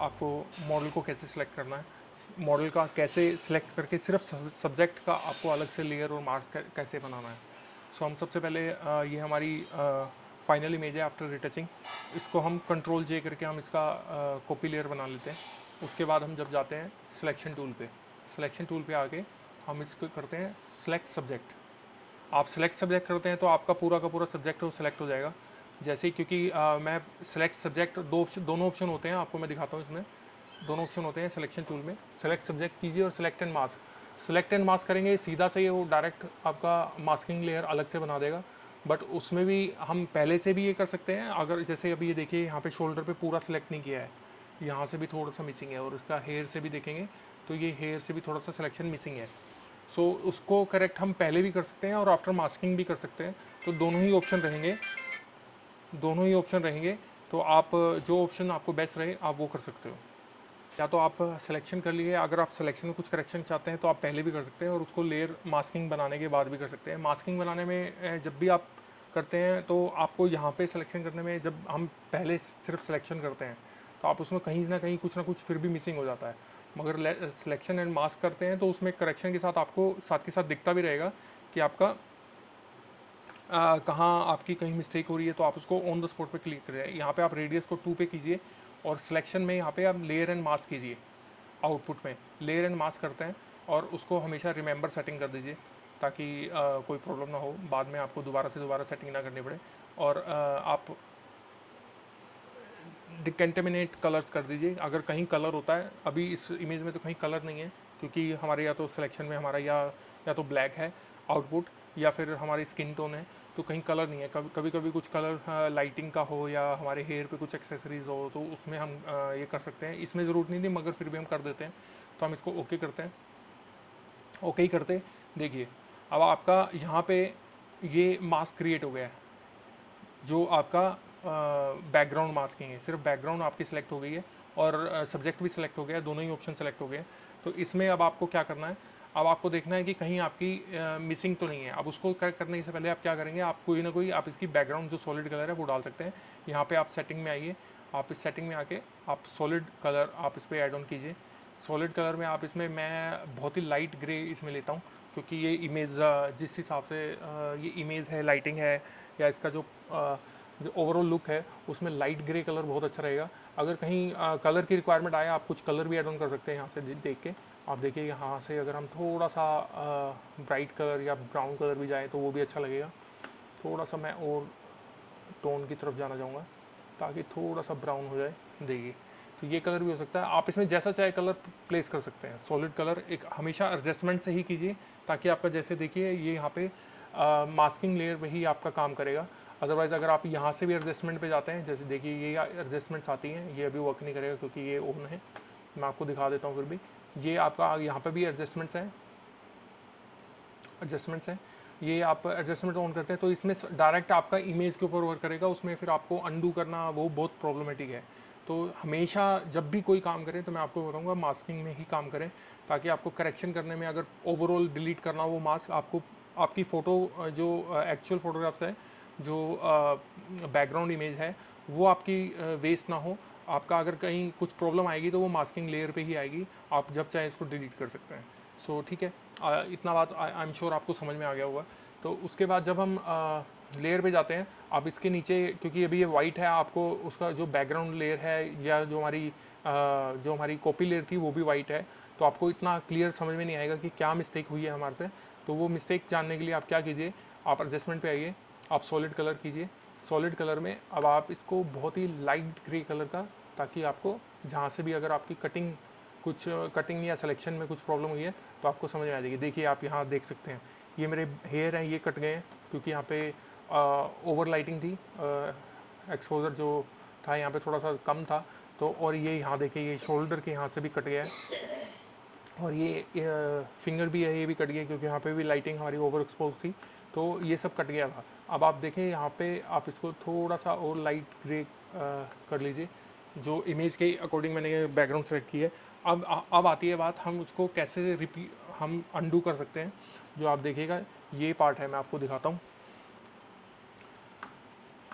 आपको मॉडल को कैसे सिलेक्ट करना है, मॉडल का कैसे सिलेक्ट करके सिर्फ सब्जेक्ट का आपको अलग से लेयर और मास्क कैसे बनाना है। सो हम सबसे पहले ये हमारी फाइनल इमेज है आफ्टर रिटचिंग, इसको हम कंट्रोल जे करके हम इसका कॉपी लेयर बना लेते हैं। उसके बाद हम जब जाते हैं सिलेक्शन टूल पे, सिलेक्शन टूल पे आके हम इसको करते हैं सिलेक्ट सब्जेक्ट। आप सिलेक्ट सब्जेक्ट करते हैं तो आपका पूरा का पूरा सब्जेक्ट वो सिलेक्ट हो जाएगा। जैसे ही क्योंकि मैं सिलेक्ट सब्जेक्ट दोनों ऑप्शन होते हैं, आपको मैं दिखाता हूँ। इसमें दोनों ऑप्शन होते हैं सिलेक्शन टूल में, सेलेक्ट सब्जेक्ट कीजिए और select and mask. Select and mask करेंगे सीधा से वो डायरेक्ट आपका मास्किंग लेयर अलग से बना देगा। बट उसमें भी हम पहले से भी ये कर सकते हैं। अगर जैसे अभी ये देखिए यहाँ पे शोल्डर पे पूरा सिलेक्ट नहीं किया है, यहाँ से भी थोड़ा सा मिसिंग है, और इसका हेयर से भी देखेंगे तो ये हेयर से भी थोड़ा सा सिलेक्शन मिसिंग है। सो उसको करेक्ट हम पहले भी कर सकते हैं और आफ्टर मास्किंग भी कर सकते हैं। तो दोनों ही ऑप्शन रहेंगे, दोनों ही ऑप्शन रहेंगे। तो आप जो ऑप्शन आपको बेस्ट रहे आप वो कर सकते हो। या तो आप सिलेक्शन कर लिए, अगर आप सिलेक्शन में कुछ करेक्शन चाहते हैं तो आप पहले भी कर सकते हैं, और उसको लेयर मास्किंग बनाने के बाद भी कर सकते हैं। मास्किंग बनाने में जब भी आप करते हैं तो आपको यहाँ पे सिलेक्शन करने में, जब हम पहले सिर्फ सिलेक्शन करते हैं तो आप उसमें कहीं ना कहीं कुछ ना कुछ फिर भी मिसिंग हो जाता है। मगर सिलेक्शन एंड मास्क करते हैं तो उसमें करेक्शन के साथ आपको साथ के साथ दिखता भी रहेगा कि आपका कहाँ आपकी कहीं मिस्टेक हो रही है। तो आप उसको ऑन द स्पॉट पे क्लिक करें। यहाँ पे आप रेडियस को 2 पे कीजिए और सिलेक्शन में यहाँ पे आप लेयर एंड मास्क कीजिए। आउटपुट में लेयर एंड मास्क करते हैं और उसको हमेशा रिमेंबर सेटिंग कर दीजिए, ताकि कोई प्रॉब्लम ना हो, बाद में आपको दोबारा से दोबारा सेटिंग ना करनी पड़े। और आप डिकंटेमिनेट कलर्स कर दीजिए। अगर कहीं कलर होता है, अभी इस इमेज में तो कहीं कलर नहीं है, क्योंकि हमारे या तो सिलेक्शन में हमारा या तो ब्लैक है आउटपुट, या फिर हमारी स्किन टोन है, तो कहीं कलर नहीं है। कभी कभी कुछ कलर लाइटिंग का हो या हमारे हेयर पे कुछ एक्सेसरीज हो तो उसमें हम ये कर सकते हैं। इसमें ज़रूरत नहीं थी मगर फिर भी हम कर देते हैं। तो हम इसको ओके करते हैं। ओके ही करते देखिए अब आपका यहाँ पे ये मास्क क्रिएट हो गया है, जो आपका बैकग्राउंड मास्किंग है। सिर्फ बैकग्राउंड आपकी सिलेक्ट हो गई है और सब्जेक्ट भी सिलेक्ट हो गया है, दोनों ही ऑप्शन सेलेक्ट हो गए हैं। तो इसमें अब आपको क्या करना है, अब आपको देखना है कि कहीं आपकी मिसिंग तो नहीं है। अब उसको करने से पहले आप क्या करेंगे, आप कोई ना कोई आप इसकी बैकग्राउंड जो सॉलिड कलर है वो डाल सकते हैं। यहाँ पे आप सेटिंग में आइए, आप इस सेटिंग में आके आप सॉलिड कलर आप इस पर ऐड ऑन कीजिए। सॉलिड कलर में आप इसमें, मैं बहुत ही लाइट ग्रे इसमें लेता हूँ, क्योंकि ये इमेज जिस हिसाब से ये इमेज है, लाइटिंग है, या इसका जो ओवरऑल लुक है उसमें लाइट ग्रे कलर बहुत अच्छा रहेगा। अगर कहीं कलर की रिक्वायरमेंट आए, आप कुछ कलर भी ऐड ऑन कर सकते हैं यहाँ से देख के। आप देखिए यहाँ से अगर हम थोड़ा सा ब्राइट कलर या ब्राउन कलर भी जाए तो वो भी अच्छा लगेगा। थोड़ा सा मैं और टोन की तरफ जाना चाहूँगा ताकि थोड़ा सा ब्राउन हो जाए। देखिए तो ये कलर भी हो सकता है, आप इसमें जैसा चाहे कलर प्लेस कर सकते हैं। सॉलिड कलर एक हमेशा एडजस्टमेंट से ही कीजिए, ताकि आपका जैसे देखिए ये यहाँ पे मास्किंग लेयर वही आपका काम करेगा। अदरवाइज़ अगर आप यहाँ से भी एडजस्टमेंट पे जाते हैं, जैसे देखिए ये एडजस्टमेंट्स आती हैं, ये अभी वर्क नहीं करेगा क्योंकि ये ऑन है। मैं आपको दिखा देता हूँ फिर भी। ये आपका यहाँ पर भी एडजस्टमेंट्स हैं, एडजस्टमेंट्स हैं। ये आप एडजस्टमेंट ऑन करते हैं तो इसमें डायरेक्ट आपका इमेज के ऊपर वर्क करेगा, उसमें फिर आपको अंडू करना वो बहुत प्रॉब्लमेटिक है। तो हमेशा जब भी कोई काम करें तो मैं आपको बताऊंगा मास्किंग में ही काम करें, ताकि आपको करेक्शन करने में, अगर ओवरऑल डिलीट करना वो मास्क आपको, आपकी फ़ोटो जो एक्चुअल फोटोग्राफ्स है, जो बैकग्राउंड इमेज है, वो आपकी वेस्ट ना हो। आपका अगर कहीं कुछ प्रॉब्लम आएगी तो वो मास्किंग लेयर पे ही आएगी, आप जब चाहे इसको डिलीट कर सकते हैं। सो ठीक है, इतना बात आई एम श्योर आपको समझ में आ गया होगा। तो उसके बाद जब हम लेयर पे जाते हैं, आप इसके नीचे, क्योंकि अभी ये वाइट है, आपको उसका जो बैकग्राउंड लेयर है या जो हमारी कॉपी लेयर थी वो भी वाइट है, तो आपको इतना क्लियर समझ में नहीं आएगा कि क्या मिस्टेक हुई है हमारे से। तो वो मिस्टेक जानने के लिए आप क्या कीजिए, आप एडजस्टमेंट पे आइए, आप सॉलिड कलर कीजिए। सॉलिड कलर में अब आप इसको बहुत ही लाइट ग्रे कलर का, ताकि आपको जहाँ से भी अगर आपकी कुछ कटिंग या सिलेक्शन में कुछ प्रॉब्लम हुई है तो आपको समझ में आ जाएगी। देखिए आप यहाँ देख सकते हैं, ये मेरे हेयर हैं, ये कट गए हैं क्योंकि यहाँ पे ओवर लाइटिंग थी, एक्सपोजर जो था यहाँ पे थोड़ा सा कम था। तो और ये यहाँ देखिए, ये शोल्डर के यहाँ से भी कट गया है, और ये फिंगर भी है, ये भी कट गया क्योंकि यहाँ पे भी लाइटिंग हमारी ओवर एक्सपोज थी, तो ये सब कट गया था। अब आप देखें यहाँ पे, आप इसको थोड़ा सा और लाइट ग्रे कर लीजिए, जो इमेज के अकॉर्डिंग मैंने ये बैकग्राउंड सेलेक्ट की है। अब आती है बात, हम उसको कैसे हम अंडू कर सकते हैं। जो आप देखिएगा ये पार्ट है, मैं आपको दिखाता हूँ।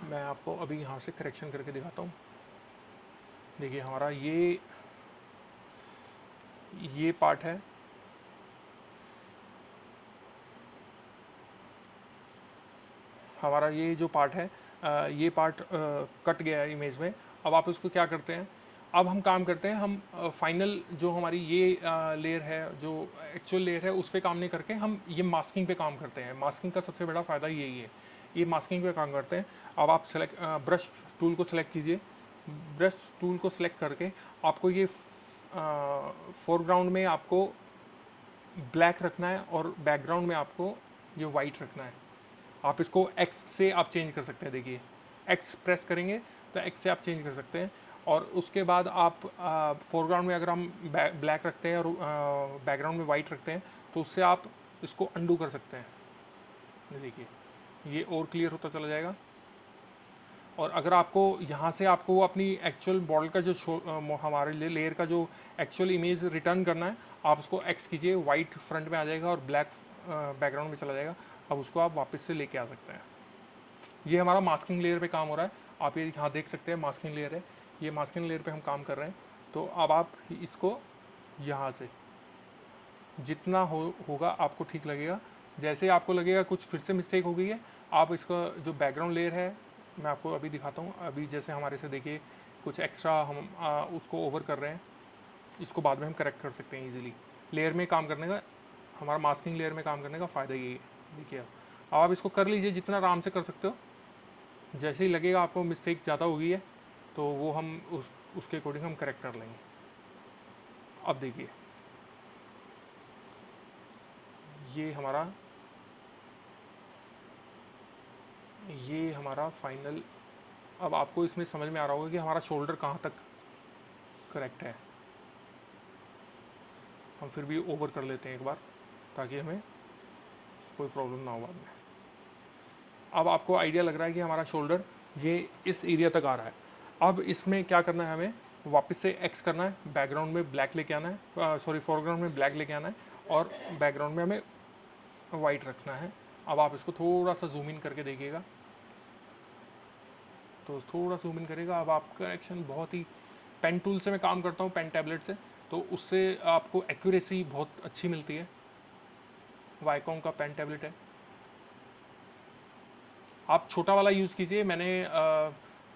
मैं आपको अभी यहाँ से करेक्शन करके दिखाता हूँ। देखिए हमारा ये ये पार्ट है, हमारा ये जो पार्ट है ये पार्ट कट गया है इमेज में। अब आप इसको क्या करते हैं, अब हम काम करते हैं, हम फाइनल जो हमारी ये लेयर है, जो एक्चुअल लेयर है, उस पर काम नहीं करके हम ये मास्किंग पे काम करते हैं। मास्किंग का सबसे बड़ा फ़ायदा यही है, ये मास्किंग पे काम करते हैं। अब आप सेलेक्ट ब्रश टूल को सिलेक्ट कीजिए। ब्रश टूल को सिलेक्ट करके आपको ये फोरग्राउंड में आपको ब्लैक रखना है और बैकग्राउंड में आपको ये वाइट रखना है। आप इसको एक्स से आप चेंज कर सकते हैं। देखिए एक्स प्रेस करेंगे तो एक्स से आप चेंज कर सकते हैं। और उसके बाद आप फोरग्राउंड में अगर हम ब्लैक रखते हैं और बैकग्राउंड में वाइट रखते हैं तो उससे आप इसको अंडू कर सकते हैं। देखिए ये और क्लियर होता चला जाएगा। और अगर आपको यहाँ से आपको अपनी एक्चुअल बॉर्डर का जो हमारे लेयर का जो एक्चुअल इमेज रिटर्न करना है, आप उसको एक्स कीजिए, वाइट फ्रंट में आ जाएगा और ब्लैक बैकग्राउंड में चला जाएगा। अब उसको आप वापस से लेके आ सकते हैं। ये हमारा मास्किंग लेयर पे काम हो रहा है। आप ये यहाँ देख सकते हैं मास्किंग लेयर है, ये मास्किंग लेयर पे हम काम कर रहे हैं। तो अब आप इसको यहाँ से जितना होगा आपको ठीक लगेगा। जैसे आपको लगेगा कुछ फिर से मिस्टेक हो गई है, आप इसका जो बैकग्राउंड लेयर है मैं आपको अभी दिखाता हूँ। अभी जैसे हमारे से देखिए कुछ एक्स्ट्रा हम उसको ओवर कर रहे हैं, इसको बाद में हम करेक्ट कर सकते हैं ईजिली। लेयर में काम करने का, हमारा मास्किंग लेयर में काम करने का फ़ायदा यही है। देखिए अब आप इसको कर लीजिए जितना आराम से कर सकते हो। जैसे ही लगेगा आपको मिस्टेक ज़्यादा हो गई है तो वो हम उसके अकॉर्डिंग हम करेक्ट कर लेंगे। अब देखिए ये हमारा फाइनल, अब आपको इसमें समझ में आ रहा होगा कि हमारा शोल्डर कहाँ तक करेक्ट है। हम फिर भी ओवर कर लेते हैं एक बार ताकि हमें कोई प्रॉब्लम ना हो बाद में। अब आपको आइडिया लग रहा है कि हमारा शोल्डर ये इस एरिया तक आ रहा है। अब इसमें क्या करना है, हमें वापस से एक्स करना है, बैकग्राउंड में ब्लैक लेके आना है, सॉरी फोरग्राउंड में ब्लैक लेके आना है और बैकग्राउंड में हमें वाइट रखना है। अब आप इसको थोड़ा सा जूम इन करके देखिएगा तो थोड़ा जूम इन करेगा। अब आपका एक्शन बहुत ही, पेन टूल से मैं काम करता हूँ, पेन टैबलेट से, तो उससे आपको एक्यूरेसी बहुत अच्छी मिलती है। वाईकॉम का पेन टैबलेट है, आप छोटा वाला यूज़ कीजिए। मैंने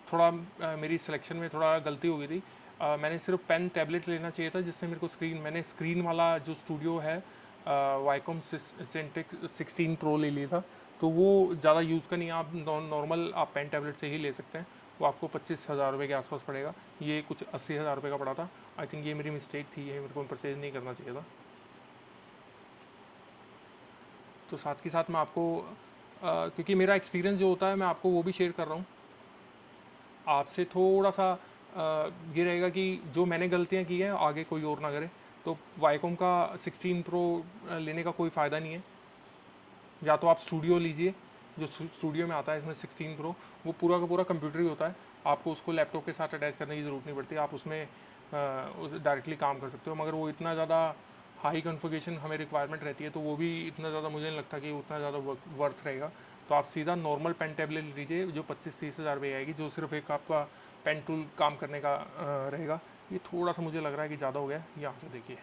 थोड़ा मेरी सिलेक्शन में थोड़ा गलती हो गई थी। मैंने सिर्फ पेन टैबलेट लेना चाहिए था जिससे मेरे को मैंने स्क्रीन वाला जो स्टूडियो है वाईकॉम सेंटेक 16 प्रो ले लिया था। तो वो ज़्यादा यूज़ का नहीं है, आप नॉर्मल आप पेन टैबलेट से ही ले सकते हैं। वो आपको 25,000 रुपये के आसपास पड़ेगा। ये कुछ 80,000 रुपये का पड़ा था। आई थिंक ये मेरी मिस्टेक थी, ये मेरे को परचेज नहीं करना चाहिए था। तो साथ के साथ मैं आपको क्योंकि मेरा एक्सपीरियंस जो होता है मैं आपको वो भी शेयर कर रहा हूँ। आपसे थोड़ा सा ये रहेगा कि जो मैंने गलतियाँ की हैं आगे कोई और ना करे। तो वाईकॉम का 16 प्रो लेने का कोई फ़ायदा नहीं है। या तो आप स्टूडियो लीजिए, जो स्टूडियो में आता है इसमें 16 प्रो, वो पूरा का पूरा कंप्यूटर ही होता है। आपको उसको लैपटॉप के साथ अटैच करने की ज़रूरत नहीं पड़ती, आप उसमें डायरेक्टली काम कर सकते हो। मगर वो इतना ज़्यादा हाई कॉन्फ़िगरेशन हमें रिक्वायरमेंट रहती है तो वो भी इतना ज़्यादा मुझे नहीं लगता कि उतना ज़्यादा वर्थ रहेगा। तो आप सीधा नॉर्मल पेन टैबलेट लीजिए जो 25-30 हज़ार रुपये आएगी, जो सिर्फ एक आपका पेन टूल काम करने का रहेगा। ये थोड़ा सा मुझे लग रहा है कि ज़्यादा हो गया। यहाँ से देखिए,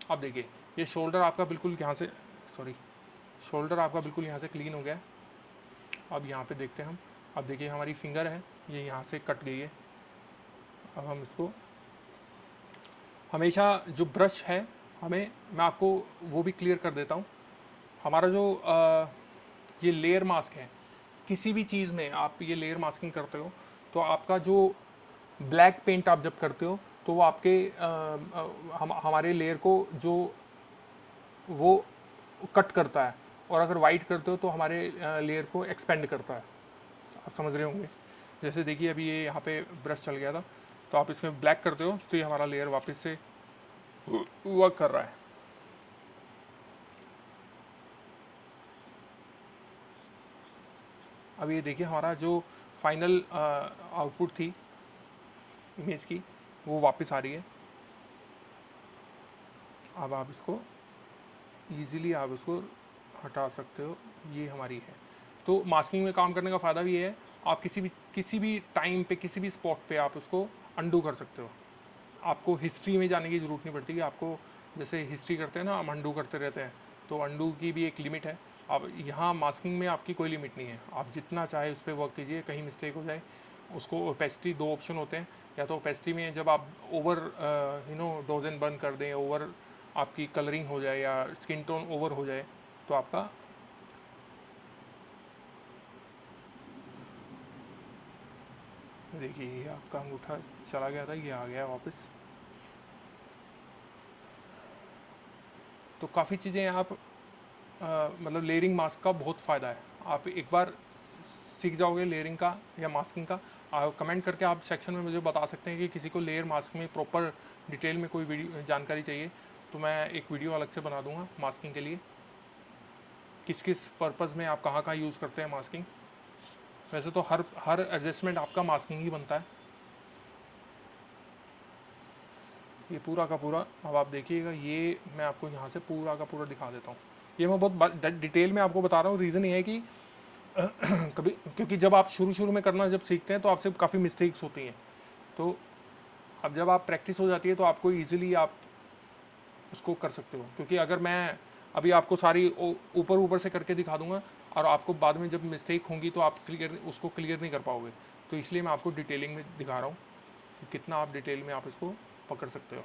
अब देखिए ये शोल्डर आपका बिल्कुल यहाँ से, सॉरी, शोल्डर आपका बिल्कुल यहाँ से क्लीन हो गया है। अब यहाँ पे देखते हैं हम, अब देखिए हमारी फिंगर है ये यहाँ से कट गई है। अब हम इसको हमेशा जो ब्रश है मैं आपको वो भी क्लियर कर देता हूँ। हमारा जो ये लेयर मास्क है, किसी भी चीज़ में आप ये लेयर मास्किंग करते हो तो आपका जो ब्लैक पेंट आप जब करते हो तो वो आपके हमारे लेयर को जो वो कट करता है, और अगर वाइट करते हो तो हमारे लेयर को एक्सपेंड करता है। आप समझ रहे होंगे। जैसे देखिए अभी ये यहाँ पे ब्रश चल गया था, तो आप इसमें ब्लैक करते हो तो ये हमारा लेयर वापस से वर्क कर रहा है। अब ये देखिए हमारा जो फाइनल आउटपुट थी इमेज की वो वापस आ रही है। अब आप इसको ईज़िली आप इसको हटा सकते हो, ये हमारी है। तो मास्किंग में काम करने का फ़ायदा भी ये है, आप किसी भी टाइम पे किसी भी स्पॉट पे आप उसको अंडू कर सकते हो। आपको हिस्ट्री में जाने की ज़रूरत नहीं पड़ती कि आपको, जैसे हिस्ट्री करते हैं ना हम, अंडू करते रहते हैं, तो अंडू की भी एक लिमिट है। अब यहाँ मास्किंग में आपकी कोई लिमिट नहीं है, आप जितना चाहे उस पर वर्क कीजिए, कहीं मिस्टेक हो जाए उसको। ओपेसिटी, दो ऑप्शन होते हैं, या तो ओपेसिटी में जब आप ओवर डोज एंड बर्न कर दें, ओवर आपकी कलरिंग हो जाए या स्किन टोन ओवर हो जाए, तो आपका देखिए ये आपका अंगूठा चला गया था, ये आ गया वापस। तो काफ़ी चीज़ें आप मतलब लेयरिंग मास्क का बहुत फ़ायदा है। आप एक बार सीख जाओगे लेयरिंग का या मास्किंग का, कमेंट करके आप सेक्शन में मुझे बता सकते हैं कि किसी को लेयर मास्क में प्रॉपर डिटेल में कोई वीडियो जानकारी चाहिए, तो मैं एक वीडियो अलग से बना दूंगा मास्किंग के लिए, किस किस पर्पज़ में आप कहाँ कहाँ यूज़ करते हैं मास्किंग। वैसे तो हर एडजस्टमेंट आपका मास्किंग ही बनता है। ये पूरा का पूरा, अब आप देखिएगा, ये मैं आपको यहाँ से पूरा का पूरा दिखा देता हूँ। ये मैं बहुत डिटेल में आपको बता रहा हूँ, रीज़न ये है कि कभी, क्योंकि जब आप शुरू शुरू में करना जब सीखते हैं तो आपसे काफ़ी मिस्टेक्स होती हैं, तो अब जब आप प्रैक्टिस हो जाती है तो आपको ईजिली आप उसको कर सकते हो। क्योंकि अगर मैं अभी आपको सारी ऊपर ऊपर से करके दिखा दूंगा और आपको बाद में जब मिस्टेक होंगी तो आप उसको क्लियर नहीं कर पाओगे, तो इसलिए मैं आपको डिटेलिंग में दिखा रहा हूँ कि कितना आप डिटेल में आप इसको पकड़ सकते हो।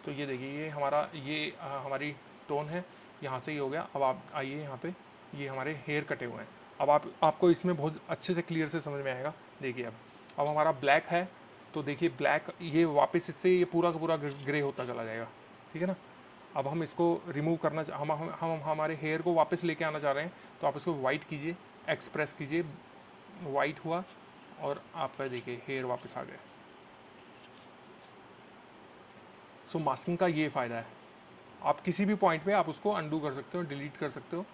तो ये देखिए, ये हमारा ये हमारी टोन है, यहाँ से ही हो गया। अब आप आइए यहाँ पे, ये हमारे हेयर कटे हुए हैं। अब आपको इसमें बहुत अच्छे से क्लियर से समझ में आएगा। देखिए अब हमारा ब्लैक है, तो देखिए ब्लैक ये वापस इससे ये पूरा का पूरा ग्रे होता चला जाएगा, ठीक है ना। अब हम इसको रिमूव करना हम हमारे हेयर को वापस लेके आना चाह रहे हैं, तो आप इसको वाइट कीजिए, एक्सप्रेस कीजिए, वाइट हुआ और आपका देखिए हेयर वापस आ गया। सो मास्किंग का ये फ़ायदा है, आप किसी भी पॉइंट पे आप उसको अंडू कर सकते हो, डिलीट कर सकते हो।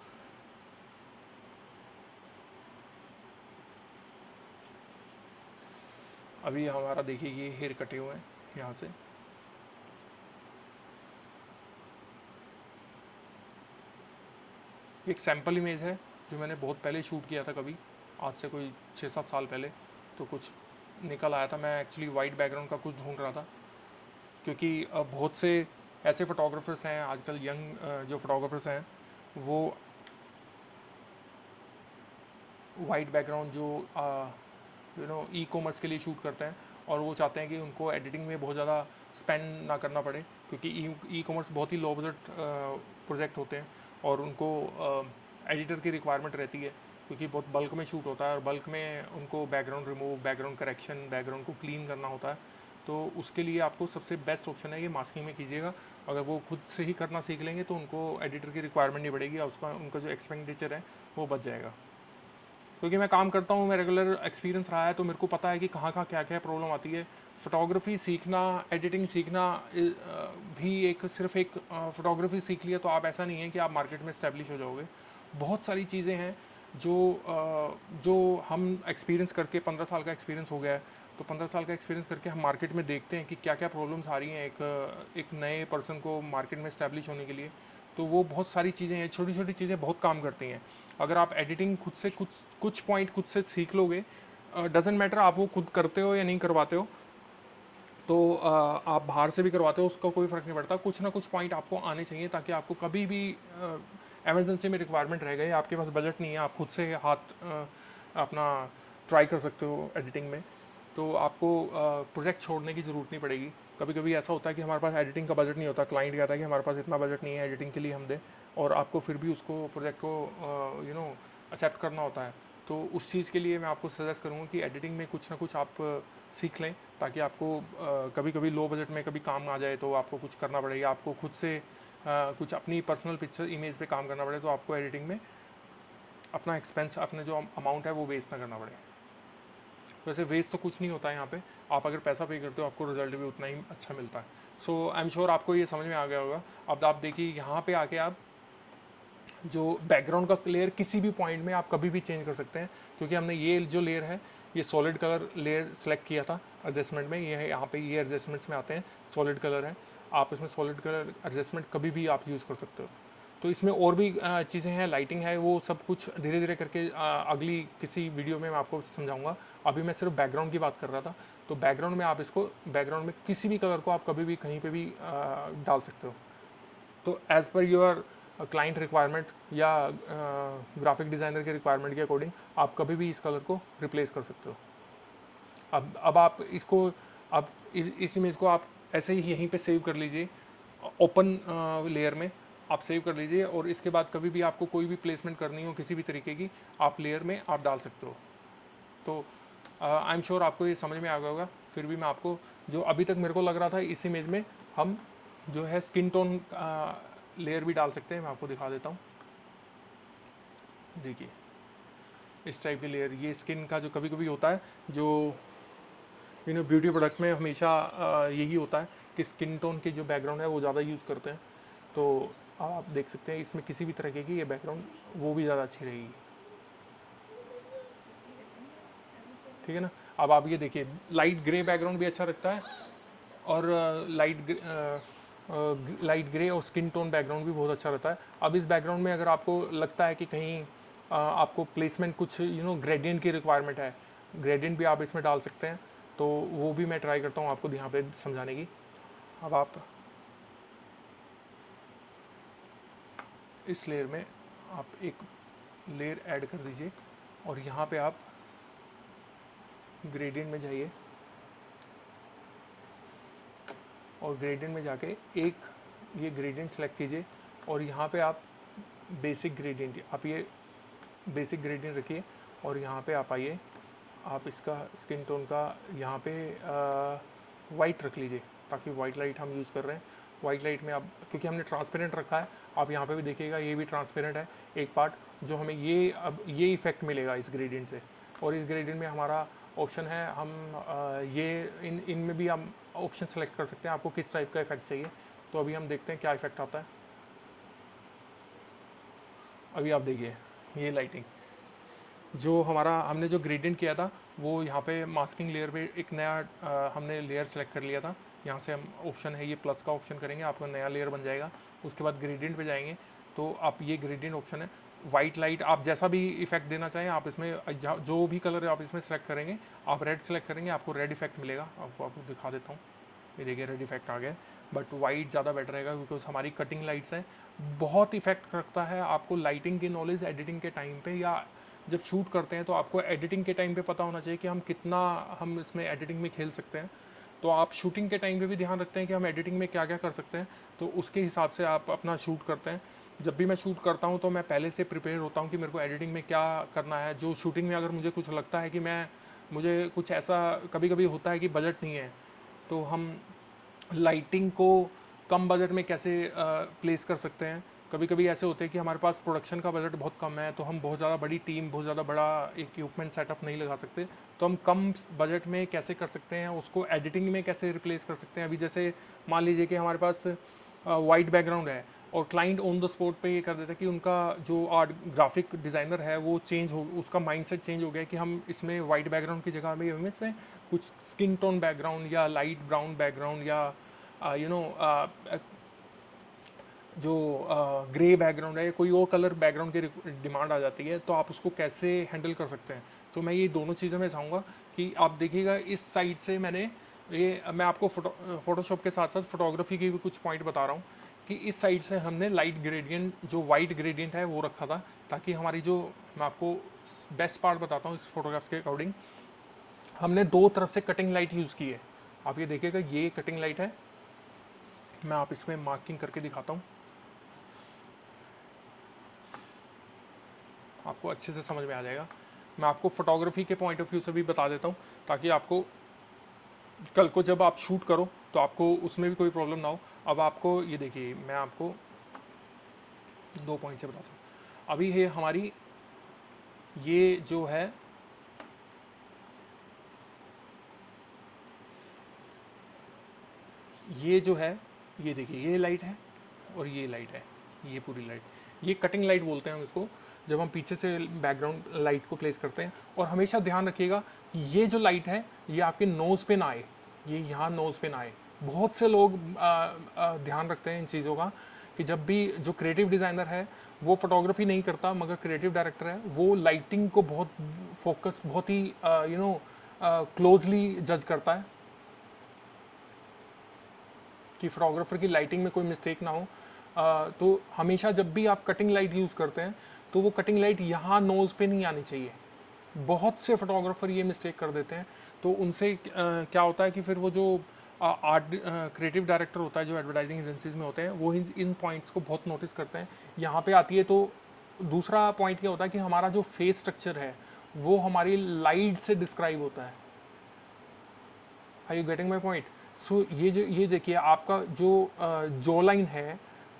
अभी हमारा देखिए ये हेयर कटे हुए हैं यहाँ से। एक सैम्पल इमेज है जो मैंने बहुत पहले शूट किया था, कभी आज से कोई 6-7 साल पहले, तो कुछ निकल आया था। मैं एक्चुअली वाइट बैकग्राउंड का कुछ ढूंढ रहा था, क्योंकि बहुत से ऐसे फ़ोटोग्राफर्स हैं आजकल, यंग जो फोटोग्राफर्स हैं वो वाइट बैकग्राउंड जो ई कॉमर्स के लिए शूट करते हैं, और वो चाहते हैं कि उनको एडिटिंग में बहुत ज़्यादा स्पेंड ना करना पड़े, क्योंकि ई कॉमर्स बहुत ही लो बजट प्रोजेक्ट होते हैं और उनको एडिटर की रिक्वायरमेंट रहती है, क्योंकि बहुत बल्क में शूट होता है और बल्क में उनको background remove, background correction, background को क्लीन करना होता है। तो उसके लिए आपको सबसे बेस्ट ऑप्शन है ये मास्किंग में कीजिएगा। अगर वो खुद से ही करना सीख लेंगे तो उनको एडिटर की रिक्वायरमेंट नहीं पड़ेगी और उनका जो एक्सपेंडिचर है वो बच जाएगा। क्योंकि मैं काम करता हूँ, मैं रेगुलर एक्सपीरियंस रहा है, तो मेरे को पता है कि कहाँ कहाँ क्या क्या प्रॉब्लम आती है। फ़ोटोग्राफी सीखना, एडिटिंग सीखना भी एक सिर्फ एक फ़ोटोग्राफी सीख लिया तो आप, ऐसा नहीं है कि आप मार्केट में इस्टेब्लिश हो जाओगे। बहुत सारी चीज़ें हैं जो हम एक्सपीरियंस करके, 15 साल का एक्सपीरियंस हो गया है, तो 15 साल का एक्सपीरियंस करके हम मार्केट में देखते हैं कि क्या क्या प्रॉब्लम्स आ रही हैं एक नए पर्सन को मार्केट में इस्टेब्लिश होने के लिए। तो वो बहुत सारी चीज़ें हैं, छोटी छोटी चीज़ें बहुत काम करती हैं। अगर आप एडिटिंग खुद से कुछ पॉइंट खुद से सीख लोगे, डजेंट मैटर आप वो खुद करते हो या नहीं करवाते हो, तो आप बाहर से भी करवाते हो, उसका कोई फ़र्क नहीं पड़ता। कुछ ना कुछ पॉइंट आपको आने चाहिए, ताकि आपको कभी भी एमरजेंसी में रिक्वायरमेंट रह गई, आपके पास बजट नहीं है, आप खुद से हाथ अपना ट्राई कर सकते हो एडिटिंग में, तो आपको प्रोजेक्ट छोड़ने की ज़रूरत नहीं पड़ेगी। कभी कभी ऐसा होता है कि हमारे पास एडिटिंग का बजट नहीं होता, क्लाइंट कहता है कि हमारे पास इतना बजट नहीं है एडिटिंग के लिए, हम दें, और आपको फिर भी उसको प्रोजेक्ट को एक्सेप्ट करना होता है। तो उस चीज़ के लिए मैं आपको सजेस्ट करूँगा कि एडिटिंग में कुछ ना कुछ आप सीख लें, ताकि आपको कभी कभी लो बजट में कभी काम आ जाए तो आपको कुछ करना पड़ेगा, आपको खुद से कुछ अपनी पर्सनल पिक्चर इमेज पे काम करना पड़े, तो आपको एडिटिंग में अपना एक्सपेंस, अपने जो अमाउंट है वो वेस्ट ना करना पड़े। वैसे वेस्ट तो कुछ नहीं होता है यहाँ पे, आप अगर पैसा पे करते हो आपको रिजल्ट भी उतना ही अच्छा मिलता है। सो आई एम श्योर आपको ये समझ में आ गया होगा। अब आप देखिए यहाँ पे आके आप जो बैकग्राउंड का लेयर किसी भी पॉइंट में आप कभी भी चेंज कर सकते हैं, क्योंकि हमने ये जो लेयर है ये सॉलिड कलर लेयर सेलेक्ट किया था एडजस्टमेंट में। ये है यहाँ पे, ये एडजस्टमेंट्स में आते हैं, सॉलिड कलर है, आप इसमें सॉलिड कलर एडजस्टमेंट कभी भी आप यूज़ कर सकते हो। तो इसमें और भी चीज़ें हैं, लाइटिंग है, वो सब कुछ धीरे धीरे करके अगली किसी वीडियो में मैं आपको समझाऊंगा। अभी मैं सिर्फ बैकग्राउंड की बात कर रहा था। तो बैकग्राउंड में आप इसको, बैकग्राउंड में किसी भी कलर को आप कभी भी कहीं पे भी डाल सकते हो। तो as per your client requirement या ग्राफिक डिज़ाइनर के रिक्वायरमेंट के अकॉर्डिंग आप कभी भी इस कलर को रिप्लेस कर सकते हो। अब आप इसको, अब इस इमेज को आप ऐसे ही यहीं पे सेव कर लीजिए, ओपन लेयर में आप सेव कर लीजिए, और इसके बाद कभी भी आपको कोई भी प्लेसमेंट करनी हो किसी भी तरीके की, आप लेयर में आप डाल सकते हो। तो आई एम श्योर आपको ये समझ में आ गया होगा। फिर भी मैं आपको, जो अभी तक मेरे को लग रहा था, इस इमेज में हम जो है स्किन टोन लेयर भी डाल सकते हैं। मैं आपको दिखा देता हूँ। देखिए इस टाइप की लेयर, ये स्किन का जो कभी कभी होता है, जो ब्यूटी प्रोडक्ट में हमेशा यही होता है कि स्किन टोन की जो बैकग्राउंड है वो ज़्यादा यूज़ करते हैं। तो आप देख सकते हैं इसमें किसी भी तरीके की ये बैकग्राउंड वो भी ज़्यादा अच्छी रहेगी। ठीक है ना। अब आप ये देखिए, लाइट ग्रे बैकग्राउंड भी अच्छा लगता है, और लाइट ग्रे और स्किन टोन बैकग्राउंड भी बहुत अच्छा रहता है। अब इस बैकग्राउंड में अगर आपको लगता है कि कहीं आपको प्लेसमेंट कुछ ग्रेडियंट की रिक्वायरमेंट है, ग्रेडियंट भी आप इसमें डाल सकते हैं। तो वो भी मैं ट्राई करता हूँ आपको यहाँ पे समझाने की। अब आप इस लेयर में आप एक लेयर ऐड कर दीजिए, और यहाँ पे आप ग्रेडियंट में जाइए, और ग्रेडियंट में जाके एक ये ग्रेडियंट सेलेक्ट कीजिए, और यहाँ पे आप बेसिक ग्रेडियंट, आप ये बेसिक ग्रेडियंट रखिए, और यहाँ पे आप आइए, आप इसका स्किन टोन का यहाँ पे वाइट रख लीजिए, ताकि वाइट लाइट हम यूज़ कर रहे हैं। वाइट लाइट में आप, क्योंकि हमने ट्रांसपेरेंट रखा है, आप यहाँ पे भी देखिएगा ये भी ट्रांसपेरेंट है एक पार्ट, जो हमें ये अब ये इफेक्ट मिलेगा इस ग्रेडियंट से। और इस ग्रेडियंट में हमारा ऑप्शन है, हम ये इनमें भी हम ऑप्शन सेलेक्ट कर सकते हैं आपको किस टाइप का इफेक्ट चाहिए। तो अभी हम देखते हैं क्या इफेक्ट आता है। अभी आप देखिए ये लाइटिंग, जो हमारा हमने जो ग्रेडियंट किया था वो यहाँ पे मास्किंग लेयर पे एक नया हमने लेयर सेलेक्ट कर लिया था। यहाँ से हम ऑप्शन है ये प्लस का ऑप्शन करेंगे, आपका नया लेयर बन जाएगा। उसके बाद ग्रेडियंट पे जाएंगे, तो आप ये ग्रेडियंट ऑप्शन है, वाइट लाइट, आप जैसा भी इफेक्ट देना चाहें आप इसमें, जो भी कलर आप इसमें सेलेक्ट करेंगे, आप रेड सेलेक्ट करेंगे, आपको रेड इफेक्ट मिलेगा। आपको दिखा देता हूँ, ये देखिए रेड इफेक्ट आ गया। बट वाइट ज़्यादा बेटर रहेगा, बिकॉज हमारी कटिंग लाइट्स हैं, बहुत इफेक्ट रखता है। आपको लाइटिंग की नॉलेज एडिटिंग के टाइम पे या जब शूट करते हैं, तो आपको एडिटिंग के टाइम पे पता होना चाहिए कि हम कितना हम इसमें एडिटिंग में खेल सकते हैं। तो आप शूटिंग के टाइम पे भी ध्यान रखते हैं कि हम एडिटिंग में क्या क्या कर सकते हैं, तो उसके हिसाब से आप अपना शूट करते हैं। जब भी मैं शूट करता हूँ तो मैं पहले से प्रिपेयर होता हूँ कि मेरे को एडिटिंग में क्या करना है। जो शूटिंग में अगर मुझे कुछ लगता है कि मुझे कुछ ऐसा, कभी कभी होता है कि बजट नहीं है, तो हम लाइटिंग को कम बजट में कैसे प्लेस कर सकते हैं। कभी कभी ऐसे होते हैं कि हमारे पास प्रोडक्शन का बजट बहुत कम है, तो हम बहुत ज़्यादा बड़ी टीम, बहुत ज़्यादा बड़ा इक्विपमेंट सेटअप नहीं लगा सकते। तो हम कम बजट में कैसे कर सकते हैं, उसको एडिटिंग में कैसे रिप्लेस कर सकते हैं। अभी जैसे मान लीजिए कि हमारे पास वाइट बैकग्राउंड है, और क्लाइंट ऑन द स्पॉट पे ये कर देता है कि उनका जो आर्ट ग्राफिक डिज़ाइनर है वो चेंज हो, उसका माइंडसेट चेंज हो गया कि हम इसमें वाइट बैकग्राउंड की जगह में हम इसमें कुछ स्किन टोन बैकग्राउंड या लाइट ब्राउन बैकग्राउंड या जो ग्रे बैकग्राउंड है, कोई और कलर बैकग्राउंड की डिमांड आ जाती है, तो आप उसको कैसे हैंडल कर सकते हैं। तो मैं ये दोनों चीज़ें मैं चाहूँगा कि आप देखिएगा इस साइड से मैं आपको फोटोशॉप के साथ साथ फोटोग्राफी के भी कुछ पॉइंट बता रहा हूँ कि इस साइड से हमने लाइट ग्रेडियंट, जो वाइट ग्रेडियंट है वो रखा था, ताकि हमारी जो, मैं आपको बेस्ट पार्ट बताता हूँ इस फोटोग्राफ्स के अकॉर्डिंग, हमने दो तरफ से कटिंग लाइट यूज़ की है। आप ये देखिएगा ये कटिंग लाइट है, मैं आप इसमें मार्किंग करके दिखाता हूँ, आपको अच्छे से समझ में आ जाएगा। मैं आपको फोटोग्राफी के पॉइंट ऑफ व्यू से भी बता देता हूँ, ताकि आपको कल को जब आप शूट करो तो आपको उसमें भी कोई प्रॉब्लम ना हो। अब आपको ये देखिए, मैं आपको दो पॉइंट से बताता हूँ। अभी है हमारी ये जो है, ये देखिए ये लाइट है और ये लाइट है, ये पूरी लाइट, ये कटिंग लाइट बोलते हैं हम इसको, जब हम पीछे से बैकग्राउंड लाइट को प्लेस करते हैं। और हमेशा ध्यान रखिएगा कि ये जो लाइट है ये आपके नोज़ पे ना आए, ये यहाँ नोज़ पे ना आए। बहुत से लोग ध्यान रखते हैं इन चीज़ों का कि जब भी जो क्रिएटिव डिज़ाइनर है वो फोटोग्राफी नहीं करता मगर क्रिएटिव डायरेक्टर है, वो लाइटिंग को बहुत ही क्लोजली जज करता है कि फोटोग्राफर की लाइटिंग में कोई मिस्टेक ना हो। तो हमेशा जब भी आप कटिंग लाइट यूज़ करते हैं तो वो कटिंग लाइट यहाँ नोज़ पे नहीं आनी चाहिए। बहुत से फोटोग्राफर ये मिस्टेक कर देते हैं, तो उनसे क्या होता है कि फिर वो जो आर्ट क्रिएटिव डायरेक्टर होता है जो एडवर्टाइजिंग एजेंसीज में होते हैं वो इन पॉइंट्स को बहुत नोटिस करते हैं। यहाँ पे आती है तो दूसरा पॉइंट क्या होता है कि हमारा जो फेस स्ट्रक्चर है वो हमारी लाइट से डिस्क्राइब होता है। Are you getting my point? So ये देखिए आपका जो जो लाइन है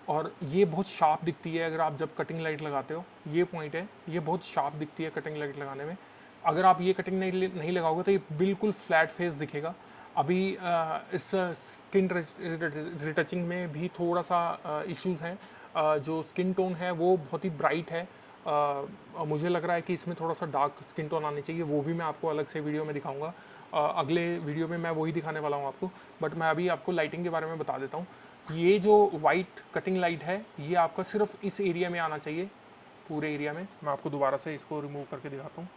और ये बहुत शार्प दिखती है अगर आप जब कटिंग लाइट लगाते हो, ये पॉइंट है, ये बहुत शार्प दिखती है कटिंग लाइट लगाने में। अगर आप ये कटिंग लाइट नहीं लगाओगे तो ये बिल्कुल फ्लैट फेस दिखेगा। अभी इस स्किन रिटचिंग में भी थोड़ा सा इश्यूज हैं। जो स्किन टोन है वो बहुत ही ब्राइट है। मुझे लग रहा है कि इसमें थोड़ा सा डार्क स्किन टोन आनी चाहिए, वो भी मैं आपको अलग से वीडियो में दिखाऊंगा। अगले वीडियो में मैं वही दिखाने वाला हूँ आपको, बट मैं अभी आपको लाइटिंग के बारे में बता देता हूँ। ये जो वाइट कटिंग लाइट है ये आपका सिर्फ इस एरिया में आना चाहिए, पूरे एरिया में। मैं आपको दोबारा से इसको रिमूव करके दिखाता हूँ।